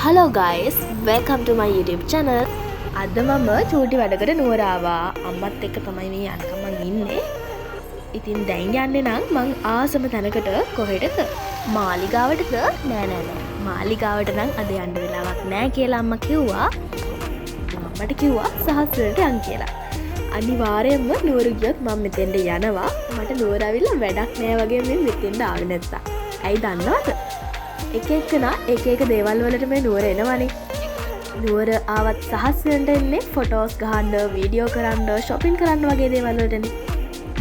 Hello guys, welcome to my YouTube channel. අද මම චූටි වැඩකට නුවර ආවා. අම්මත් එක්ක තමයි මේ යනකම් මං ඉන්නේ. ඉතින් දැන් යන්නේ නම් මං ආසම තැනකට කොහෙටද? මාලිගාවටද? නෑ. මාලිගාවට නම් අද යන්න වෙලාවක් නෑ කියලා අම්මා කිව්වා. අම්මට කිව්වා සහස් වලට යන් කියලා. අනිවාර්යයෙන්ම නුවර ගියොත් මම මෙතෙන්ට යනවා. මට නුවර ආවිල්ලා වැඩක් නෑ වගේ මේ මෙතෙන්ට ආවේ නැත්තම්. ඇයි දන්නවද? එක එක දේවල් වලට මේ නුවර එනවනේ. නුවර ආවත් සහස් වෙනට එන්නේ ෆොටෝස් ගහන්න, වීඩියෝ කරන්න, shopping කරන්න වගේ දේවල් වලටනේ.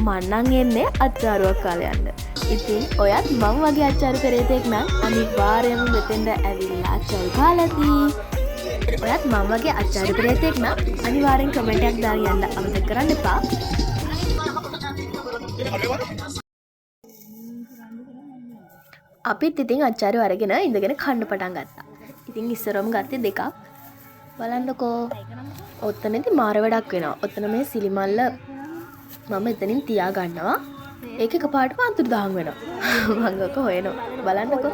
මං නම් එන්නේ අච්චාරුවක් කාලේ යන්න. ඉතින් ඔයත් මම වගේ අච්චාරු පෙරේතෙක් නම් අනිවාර්යයෙන්ම මෙතෙන්ට ඇවිල්ලා අච්චාරු කාලති. ඔයත් මම වගේ අච්චාරු පෙරේතෙක් නම් අනිවාර්යෙන් කමෙන්ට් එකක් දාලා යන්න අමතක කරන්න එපා. අපිත් ඉතින් අච්චාරු අරගෙන ඉඳගෙන කන්න පටන් ගත්තා. ඉතින් ඉස්සරම ගත්තේ දෙකක්. බලන්නකෝ. ඔතනදී මාර වැඩක් වෙනවා. ඔතන මේ සිලිමල්ල මම එතනින් තියා ගන්නවා. ඒක එකපාරටම අතුරුදහන් වෙනවා. මම ඔක හොයනවා. බලන්නකෝ.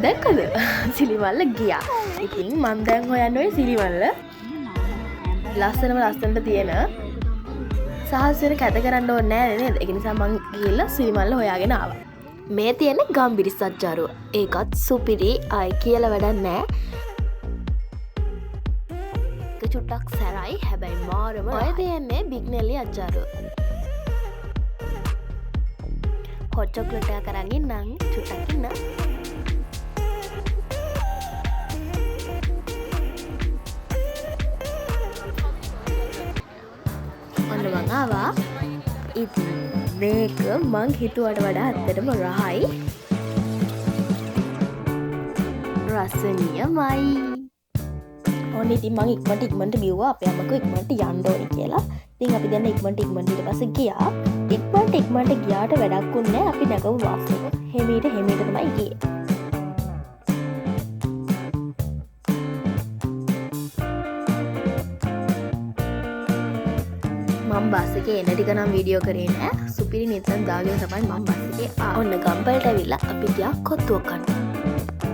දැක්කද? සිලිමල්ල ගියා. ඉතින් මම දැන් හොයන්නේ ওই සිලිමල්ල. ලස්සනට තියෙන සහස් වෙන කැත කරන්න ඕනේ නෑ නේද? ඒක නිසා මම ගිහලා සිලිමල්ල හොයාගෙන ආවා. මේ තියෙන්නේ ගම්බිරිස් අච්චාරුව. ඒකත් සුපිරි. ආයි කියලා වැඩක් නෑ. ඒක චුට්ටක් සැරයි. හැබැයි මාරම. ඔය තියෙන්නේ බිග්නෙලි අච්චාරුව. හොට් චොක්ලට් එක කරන් ඉන්නම්. චුට්ටක් ඉන්න. ඔන්න මං ආවා. ඉතින් මේක මං හිතුවට වඩා ඇත්තටම රහයි. රසණීයමයි. ඔන්න ඉතින් මං ඉක්මනට බිව්වා අපේ අම්මකෝ ඉක්මනට යන්න ඕනේ කියලා. ඉතින් අපි දැන් ඉක්මනට ඊට පස්සේ ගියා. ඉක්මනට ගියාට වැඩක් උන්නේ නැහැ. අපි නැගමු වාස්තුව. හිමීට තමයි ගියේ. මම බස් එකේ එන ටික නම් වීඩියෝ කරේ නෑ. සුපිරි නිතන් දාගෙන තමයි මම බස් එකේ ඔන්න ගම්පලට ඇවිල්ලා අපි ගියා කොත්තුවක් කන්න.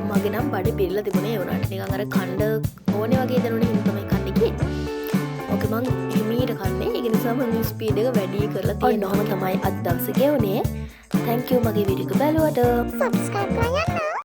මගේ නම් බඩේ පිරලා තිබුණේ ඒ උනාට නිකන් අර කණ්ඩ ඕනේ වගේ දැනුනේ හින්දා තමයි කන්නේ කියේ. ඕකේ මං හිමීට කන්නේ. ඒ නිසා මම ස්පීඩ් එක වැඩි කරලා තියෙනවා. ඔන්න තමයි අද දවසේ ගෙවුනේ. thank you මගේ වීඩියෝ එක බලුවට. subscribe කරන්න.